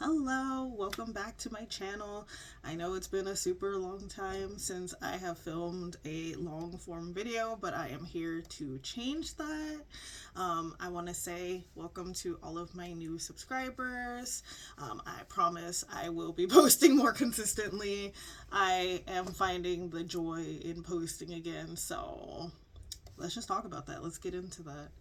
Hello, welcome back to my channel. I know it's been a super long time since I have filmed a long form video, but I am here to change that. I want to say welcome to all of my new subscribers. I promise I will be posting more consistently. I am finding the joy in posting again, so let's just talk about that. Let's get into that.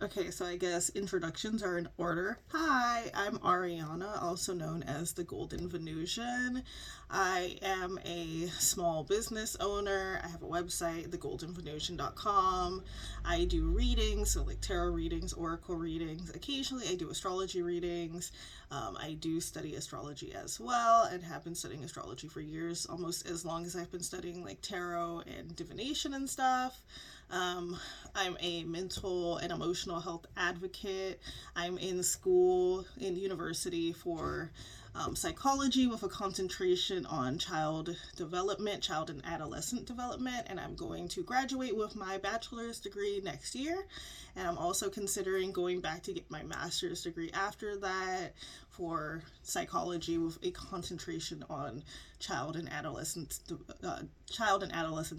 Okay, so I guess introductions are in order. Hi, I'm Ariana, also known as the Golden Venusian. I am a small business owner. I have a website, thegoldenvenusian.com. I do readings, so like tarot readings, oracle readings. Occasionally, I do astrology readings. I do study astrology as well and have been studying astrology for years, almost as long as I've been studying like tarot and divination and stuff. I'm a mental and emotional health advocate. I'm in school, in university for psychology with a concentration on child development, child and adolescent development, and I'm going to graduate with my bachelor's degree next year. And I'm also considering going back to get my master's degree after that for psychology with a concentration on child and adolescent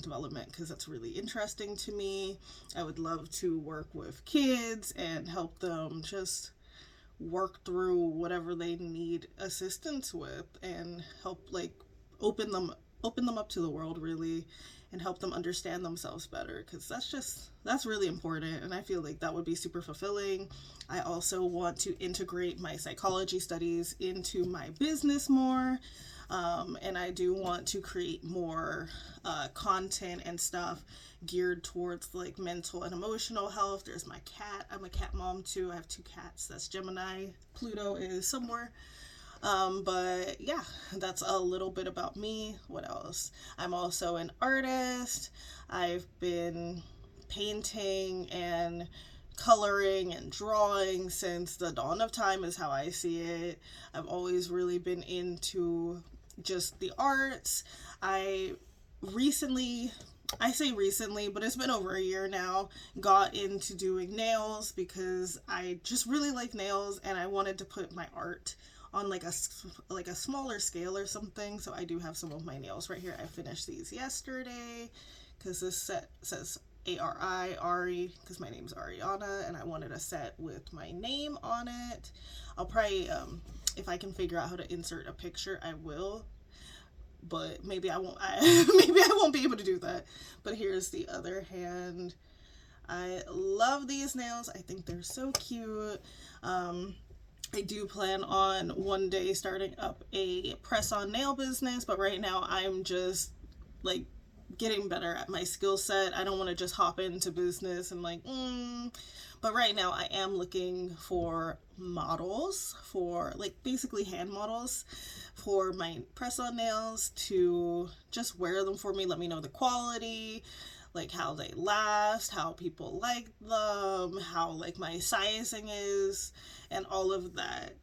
development because that's really interesting to me. I would love to work with kids and help them just work through whatever they need assistance with and help like open them up to the world really and help them understand themselves better because that's really important and I feel like that would be super fulfilling. I also want to integrate my psychology studies into my business more. And I do want to create more content and stuff geared towards like mental and emotional health. There's my cat. I'm a cat mom too. I have two cats. That's Gemini. Pluto is somewhere. But yeah, that's a little bit about me. What else? I'm also an artist. I've been painting and coloring and drawing since the dawn of time, is how I see it. I've always really been into just the arts. I recently, I say recently, but it's been over a year now, got into doing nails because I just really like nails and I wanted to put my art on like a smaller scale or something. So I do have some of my nails right here. I finished these yesterday because this set says Ari, because my name's Ariana, and I wanted a set with my name on it. I'll probably, if I can figure out how to insert a picture, I will. But maybe I won't. Maybe I won't be able to do that. But here's the other hand. I love these nails. I think they're so cute. I do plan on one day starting up a press-on nail business, but right now I'm just like getting better at my skill set. I don't want to just hop into business and like, but right now I am looking for models, for like basically hand models for my press-on nails to just wear them for me, let me know the quality, like how they last, how people like them, how like my sizing is, and all of that.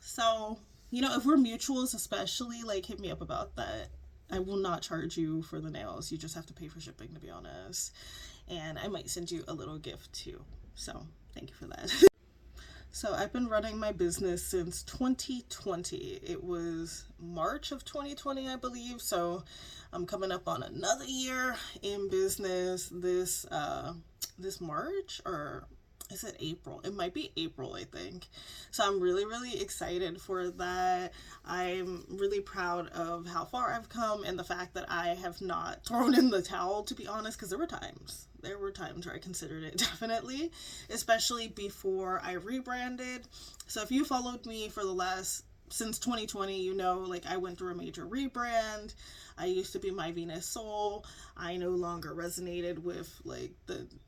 So, if we're mutuals, especially, like hit me up about that. I will not charge you for the nails. You just have to pay for shipping, to be honest. And I might send you a little gift too. So, thank you for that. So, I've been running my business since 2020. It was March of 2020, I believe. So, I'm coming up on another year in business this March, or is it April? It might be April, I think. So I'm really, really excited for that. I'm really proud of how far I've come and the fact that I have not thrown in the towel, to be honest, because there were times. There were times where I considered it definitely, especially before I rebranded. So if you followed me for since 2020, like I went through a major rebrand. I used to be My Venus Soul. I no longer resonated with like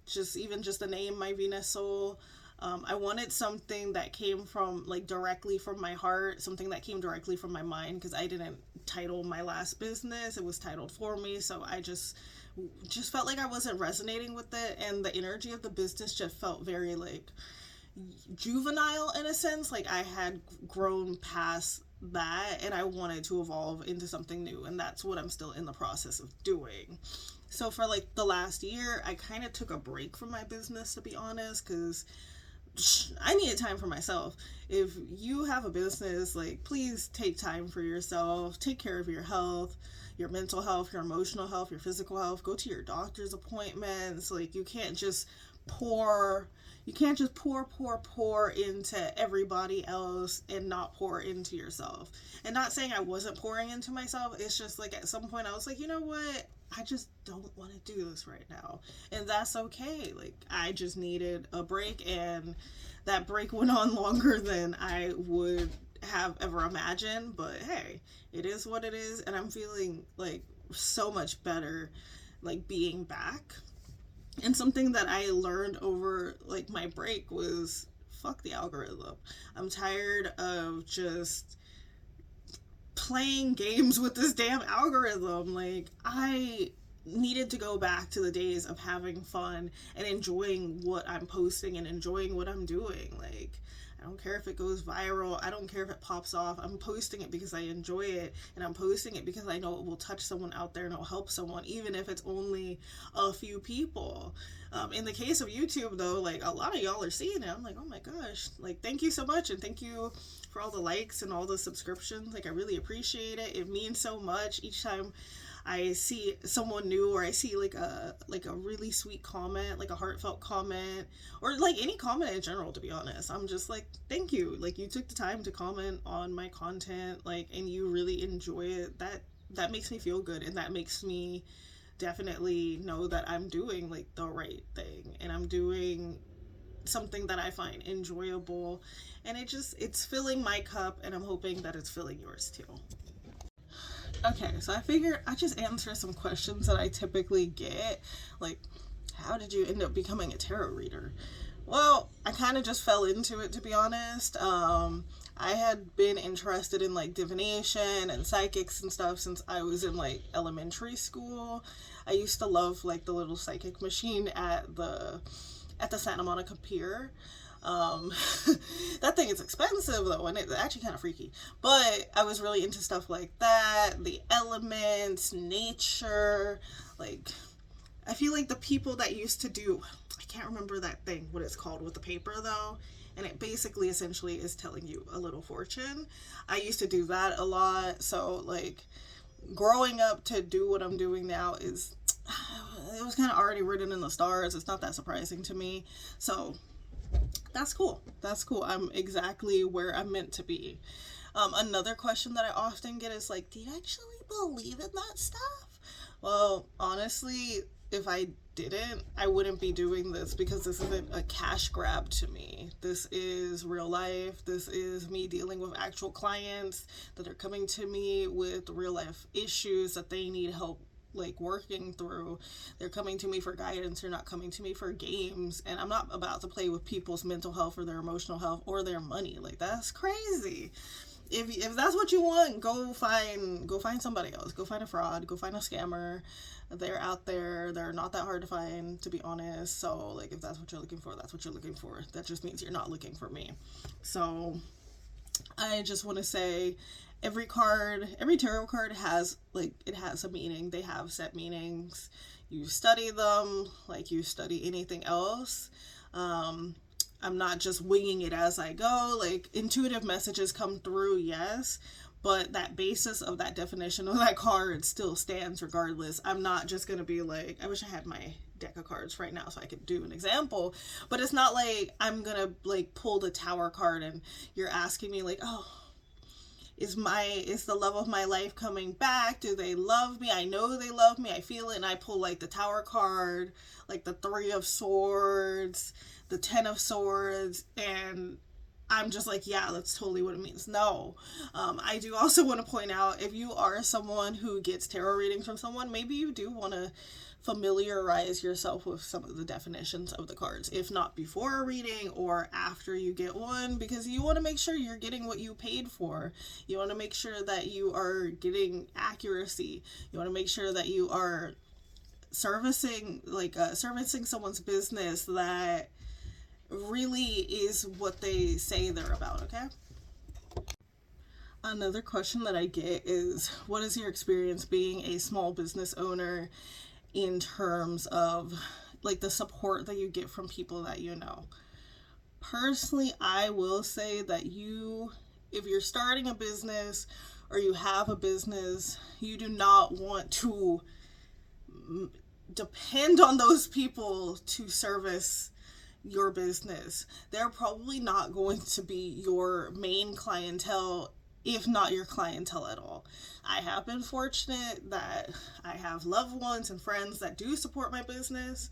just the name My Venus Soul. I wanted something that came from like directly from my heart, something that came directly from my mind, because I didn't title my last business. It was titled for me, so I just felt like I wasn't resonating with it, and the energy of the business just felt very like juvenile in a sense. Like I had grown past that and I wanted to evolve into something new, and that's what I'm still in the process of doing. So for like the last year, I kind of took a break from my business, to be honest, because I needed time for myself. If you have a business, like, please take time for yourself. Take care of your health, your mental health, your emotional health, your physical health. Go to your doctor's appointments. Like, you can't just pour pour into everybody else and not pour into yourself. And not saying I wasn't pouring into myself, it's just like at some point I was like, you know what, I just don't want to do this right now, and that's okay. Like, I just needed a break, and that break went on longer than I would have ever imagined, but hey, it is what it is, and I'm feeling like so much better, like, being back. And something that I learned over like my break was, fuck the algorithm. I'm tired of just playing games with this damn algorithm. Like, I needed to go back to the days of having fun and enjoying what I'm posting and enjoying what I'm doing. Like, I don't care if it goes viral. I don't care if it pops off. I'm posting it because I enjoy it, and I'm posting it because I know it will touch someone out there and it'll help someone, even if it's only a few people. In the case of YouTube, though, like, a lot of y'all are seeing it. I'm like, oh my gosh, like, thank you so much, and thank you for all the likes and all the subscriptions. Like, I really appreciate it. It means so much each time I see someone new, or I see like a really sweet comment, like a heartfelt comment, or like any comment in general, to be honest. I'm just like, thank you. Like, you took the time to comment on my content, like, and you really enjoy it. That makes me feel good, and that makes me definitely know that I'm doing like the right thing, and I'm doing something that I find enjoyable, and it's filling my cup, and I'm hoping that it's filling yours too. Okay, so I figured I just answer some questions that I typically get, like, how did you end up becoming a tarot reader? Well, I kind of just fell into it, to be honest. I had been interested in like divination and psychics and stuff since I was in like elementary school. I used to love like the little psychic machine at the Santa Monica Pier. Um, that thing is expensive though, and it's actually kind of freaky. But I was really into stuff like that, the elements, nature. Like, I feel like the people that used to do, I can't remember that thing, what it's called with the paper though. And it basically essentially is telling you a little fortune. I used to do that a lot. So, like, growing up to do what I'm doing now is, it was kind of already written in the stars. It's not that surprising to me. So, that's cool. That's cool. I'm exactly where I'm meant to be. Another question that I often get is like, do you actually believe in that stuff? Well, honestly, if I didn't, I wouldn't be doing this, because this isn't a cash grab to me. This is real life. This is me dealing with actual clients that are coming to me with real life issues that they need help like working through. They're coming to me for guidance. They're not coming to me for games, and I'm not about to play with people's mental health or their emotional health or their money. Like, that's crazy. If that's what you want, go find somebody else. Go find a fraud. Go find a scammer. They're out there. They're not that hard to find, to be honest. So, like, if that's what you're looking for, that's what you're looking for. That just means you're not looking for me. So, I just want to say, every tarot card has, like, it has a meaning. They have set meanings. You study them like you study anything else. I'm not just winging it as I go. Like, intuitive messages come through, yes, but that basis of that definition of that card still stands regardless. I'm not just going to be like, I wish I had my deck of cards right now so I could do an example, but it's not like I'm going to like pull the Tower card and you're asking me like, oh, is the love of my life coming back? Do they love me? I know they love me. I feel it. And I pull like the Tower card, like the Three of Swords, the Ten of Swords, and I'm just like, yeah, that's totally what it means. No. I do also want to point out, if you are someone who gets tarot readings from someone, maybe you do want to familiarize yourself with some of the definitions of the cards, if not before a reading or after you get one, because you want to make sure you're getting what you paid for. You want to make sure that you are getting accuracy. You want to make sure that you are servicing someone's business that really is what they say they're about, okay? Another question that I get is, what is your experience being a small business owner in terms of like the support that you get from people that you know? Personally, I will say that if you're starting a business or you have a business, you do not want to depend on those people to service your business. They're probably not going to be your main clientele, if not your clientele at all. I have been fortunate that I have loved ones and friends that do support my business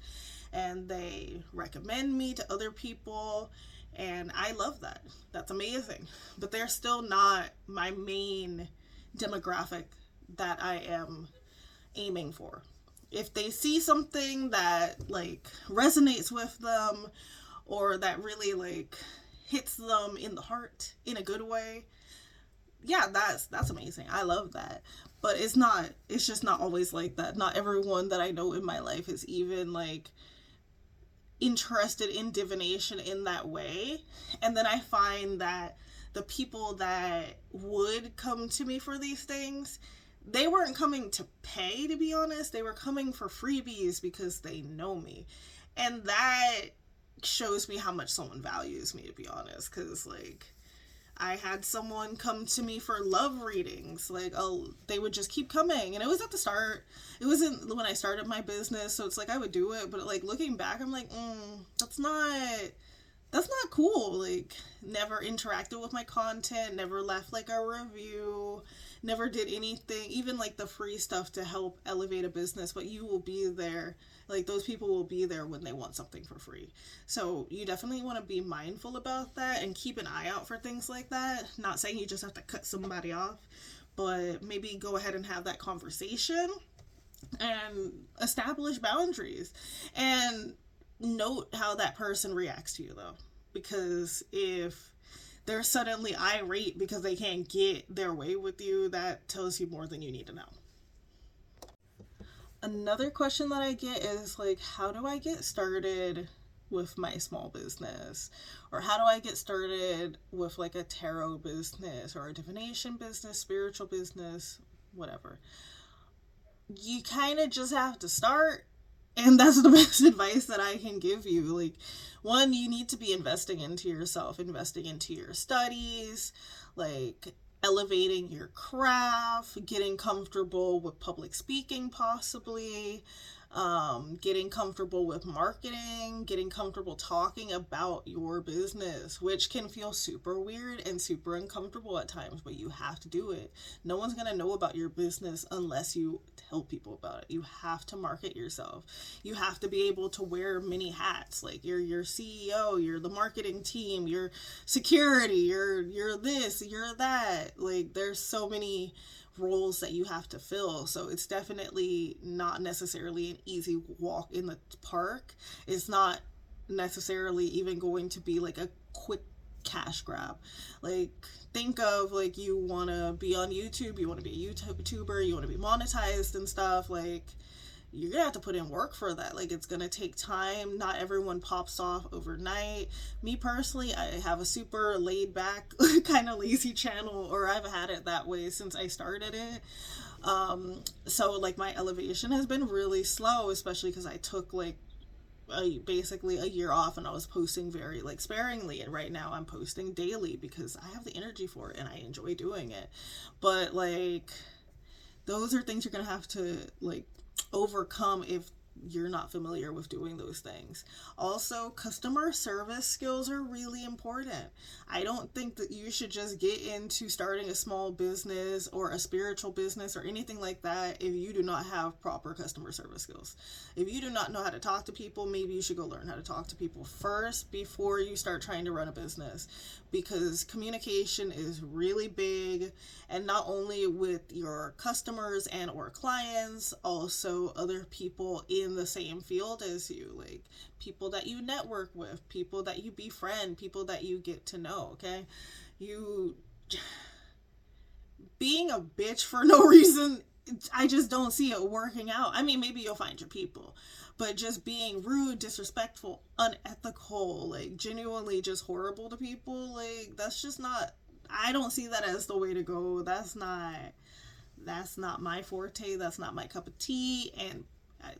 and they recommend me to other people, and I love that. That's amazing. But they're still not my main demographic that I am aiming for. If they see something that like resonates with them or that really like hits them in the heart in a good way, yeah, that's amazing. I love that. But it's just not always like that. Not everyone that I know in my life is even like interested in divination in that way. And then I find that the people that would come to me for these things, they weren't coming to pay, to be honest. They were coming for freebies because they know me. And that shows me how much someone values me, to be honest. Because, like, I had someone come to me for love readings. Like, oh, they would just keep coming. And it was at the start. It wasn't when I started my business. So it's like I would do it. But, like, looking back, I'm like, that's not cool. Like, never interacted with my content, never left like a review, never did anything, even like the free stuff to help elevate a business. But you will be there, like those people will be there when they want something for free. So you definitely want to be mindful about that and keep an eye out for things like that. Not saying you just have to cut somebody off, but maybe go ahead and have that conversation and establish boundaries and note how that person reacts to you, though, because if they're suddenly irate because they can't get their way with you, that tells you more than you need to know. Another question that I get is like, how do I get started with my small business? Or how do I get started with like a tarot business or a divination business, spiritual business, whatever? You kind of just have to start, and that's the best advice that I can give you. Like, one, you need to be investing into yourself, investing into your studies, like elevating your craft, getting comfortable with public speaking, possibly, getting comfortable with marketing, getting comfortable talking about your business, which can feel super weird and super uncomfortable at times, but you have to do it. No one's going to know about your business unless you tell people about it. You have to market yourself. You have to be able to wear many hats. Like you're your CEO, you're the marketing team, you're security, you're this, you're that. Like there's so many roles that you have to fill. So it's definitely not necessarily an easy walk in the park. It's not necessarily even going to be like a quick cash grab. Like think of like you want to be on YouTube, you want to be a YouTuber, you want to be monetized and stuff. Like you're gonna have to put in work for that. Like it's gonna take time. Not everyone pops off overnight. Me personally, I have a super laid back kind of lazy channel, or I've had it that way since I started it. So like my elevation has been really slow, especially because I took like basically a year off and I was posting very like sparingly, and right now I'm posting daily because I have the energy for it and I enjoy doing it. But like those are things you're gonna have to like overcome if you're not familiar with doing those things. Also, customer service skills are really important. I don't think that you should just get into starting a small business or a spiritual business or anything like that if you do not have proper customer service skills. If you do not know how to talk to people, maybe you should go learn how to talk to people first before you start trying to run a business, because communication is really big, and not only with your customers and or clients, also other people in the same field as you, like people that you network with, people that you befriend, people that you get to know. Okay, you being a bitch for no reason, I just don't see it working out. I mean, maybe you'll find your people, but just being rude, disrespectful, unethical, like genuinely just horrible to people, like that's just not, I don't see that as the way to go. That's not my forte. That's not my cup of tea. And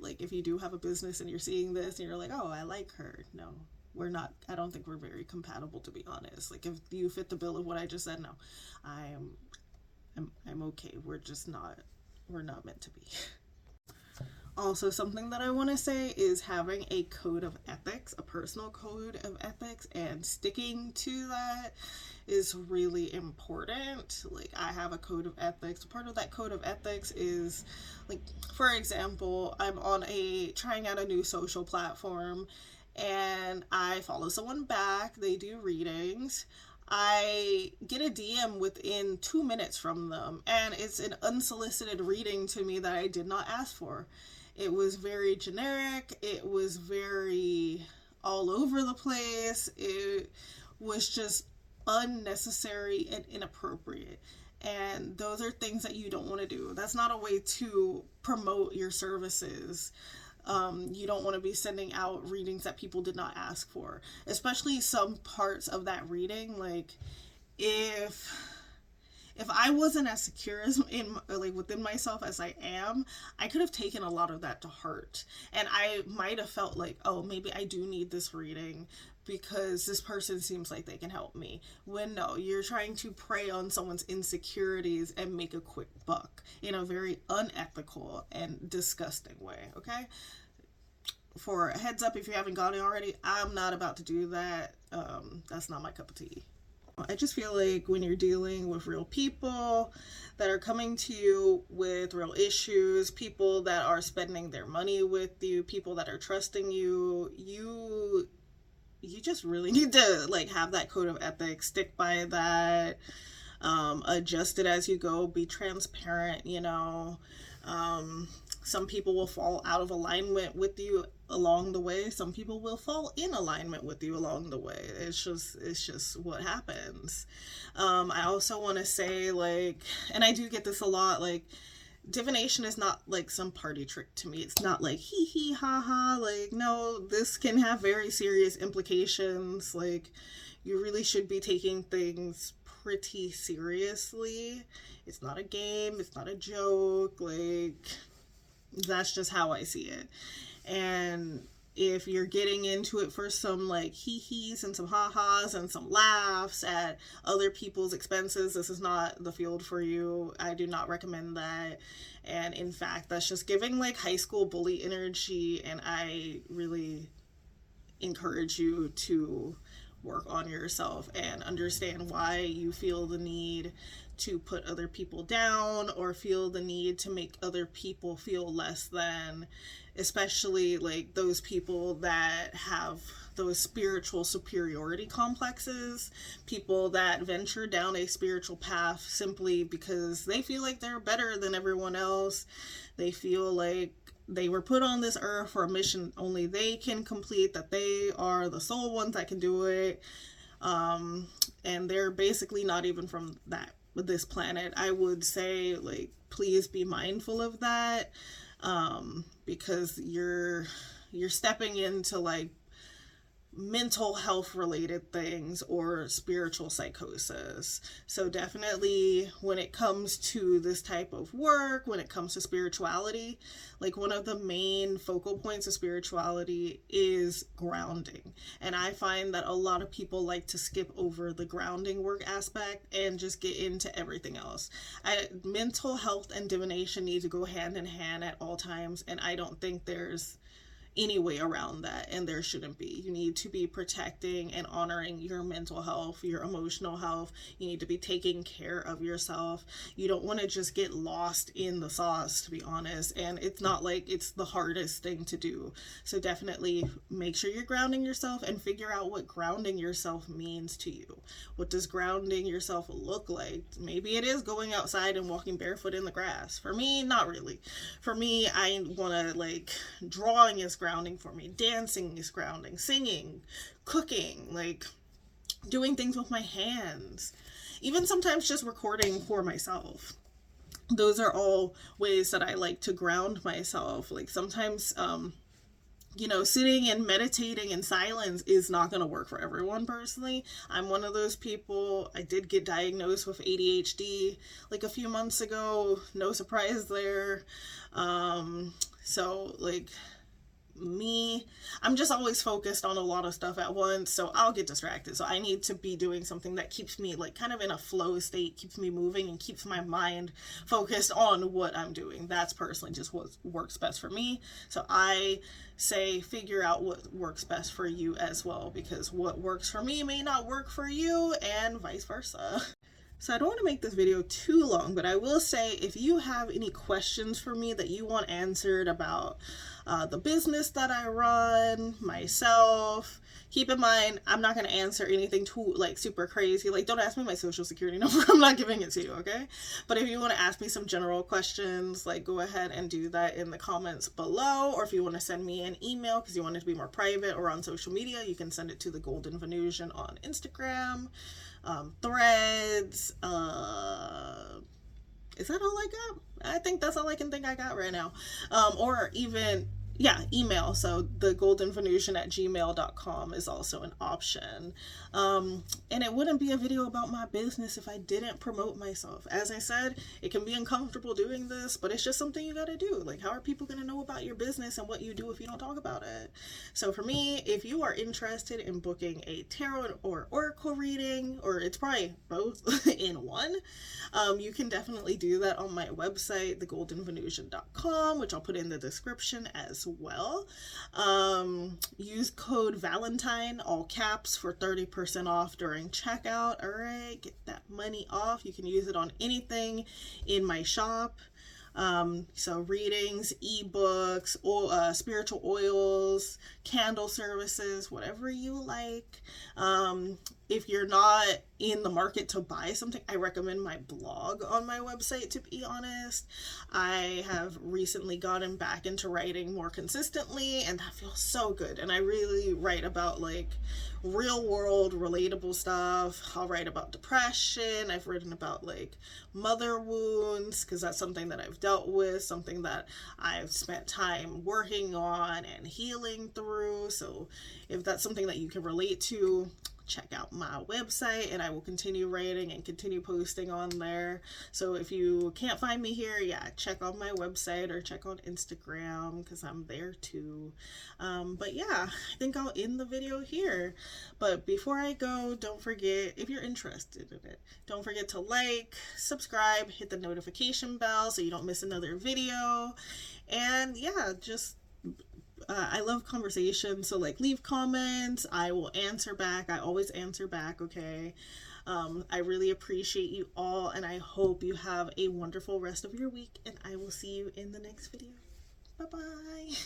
like if you do have a business and you're seeing this and you're like, oh, I like her. No, I don't think we're very compatible, to be honest. Like, if you fit the bill of what I just said, no, I'm okay. We're not meant to be. Also, something that I want to say is having a code of ethics, a personal code of ethics, and sticking to that is really important. Like, I have a code of ethics. Part of that code of ethics is, like, for example, I'm trying out a new social platform, and I follow someone back. They do readings. I get a DM within 2 minutes from them, and it's an unsolicited reading to me that I did not ask for. It was very generic. It was very all over the place. It was just unnecessary and inappropriate. And those are things that you don't want to do. That's not a way to promote your services. You don't want to be sending out readings that people did not ask for, especially some parts of that reading. Like, if I wasn't as secure as within myself as I am, I could have taken a lot of that to heart. And I might have felt like, oh, maybe I do need this reading because this person seems like they can help me. When no, you're trying to prey on someone's insecurities and make a quick buck in a very unethical and disgusting way, okay? For a heads up, if you haven't got it already, I'm not about to do that. That's not my cup of tea. I just feel like when you're dealing with real people that are coming to you with real issues, people that are spending their money with you, people that are trusting you, you just really need to like have that code of ethics, stick by that, adjust it as you go, be transparent, you know. Some people will fall out of alignment with you along the way. Some people will fall in alignment with you along the way. It's just what happens. I also want to say, like, and I do get this a lot, like, divination is not like some party trick to me. It's not like hee hee ha ha. Like, no, this can have very serious implications. Like, you really should be taking things pretty seriously. It's not a game. It's not a joke. Like, that's just how I see it. And if you're getting into it for some like hee-hees and some ha-has and some laughs at other people's expenses, this is not the field for you. I do not recommend that. And in fact, that's just giving like high school bully energy, and I really encourage you to work on yourself and understand why you feel the need to put other people down or feel the need to make other people feel less than, especially like those people that have those spiritual superiority complexes, people that venture down a spiritual path simply because they feel like they're better than everyone else. They feel like they were put on this earth for a mission only they can complete, that they are the sole ones that can do it. And they're basically not even from this planet. I would say, like, please be mindful of that, because you're stepping into like mental health related things or spiritual psychosis. So definitely when it comes to this type of work, when it comes to spirituality, like one of the main focal points of spirituality is grounding. And I find that a lot of people like to skip over the grounding work aspect and just get into everything else. Mental health and divination need to go hand in hand at all times, and I don't think there's any way around that, and there shouldn't be. You need to be protecting and honoring your mental health, your emotional health. You need to be taking care of yourself. You don't want to just get lost in the sauce, to be honest, and it's not like it's the hardest thing to do. So definitely make sure you're grounding yourself and figure out what grounding yourself means to you. What does grounding yourself look like? Maybe it is going outside and walking barefoot in the grass. For me, not really. For me, I want to, like, drawing is grounding for me, dancing is grounding, singing, cooking, like doing things with my hands, even sometimes just recording for myself. Those are all ways that I like to ground myself. Like sometimes sitting and meditating in silence is not going to work for everyone. Personally, I'm one of those people. I did get diagnosed with ADHD like a few months ago. No surprise there. So like me, I'm just always focused on a lot of stuff at once, so I'll get distracted. So I need to be doing something that keeps me like kind of in a flow state, keeps me moving, and keeps my mind focused on what I'm doing. That's personally just what works best for me. So I say figure out what works best for you as well, because what works for me may not work for you, and vice versa. So I don't want to make this video too long, but I will say if you have any questions for me that you want answered about the business that I run, myself, keep in mind I'm not going to answer anything too like super crazy. Like, don't ask me my social security number. I'm not giving it to you, okay? But if you want to ask me some general questions, like, go ahead and do that in the comments below. Or if you want to send me an email because you want it to be more private, or on social media, you can send it to the Golden Venusian on Instagram, Threads. Is that all I got? I think that's all I can think I got right now. Or even, yeah, email. So the goldenvenusian@gmail.com is also an option. And it wouldn't be a video about my business if I didn't promote myself. As I said, it can be uncomfortable doing this, but it's just something you gotta do. Like, how are people gonna know about your business and what you do if you don't talk about it? So for me, if you are interested in booking a tarot or oracle reading, or it's probably both in one, you can definitely do that on my website, thegoldenvenusian.com, which I'll put in the description as well. Use code Valentine, all caps, for 30% off during checkout. All right, get that money off. You can use it on anything in my shop. So readings, ebooks, spiritual oils, candle services, whatever you like. If you're not in the market to buy something, I recommend my blog on my website, to be honest. I have recently gotten back into writing more consistently, and that feels so good. And I really write about like real world relatable stuff. I'll write about depression. I've written about like mother wounds, because that's something that I've dealt with, something that I've spent time working on and healing through. So if that's something that you can relate to, check out my website, and I will continue writing and continue posting on there. So if you can't find me here, yeah, check on my website or check on Instagram, because I'm there too. But yeah, I think I'll end the video here. But before I go, don't forget, if you're interested in it, don't forget to like, subscribe, hit the notification bell so you don't miss another video. And yeah, just I love conversation, so like leave comments. I will answer back. I always answer back, okay? I really appreciate you all, and I hope you have a wonderful rest of your week, and I will see you in the next video. Bye bye.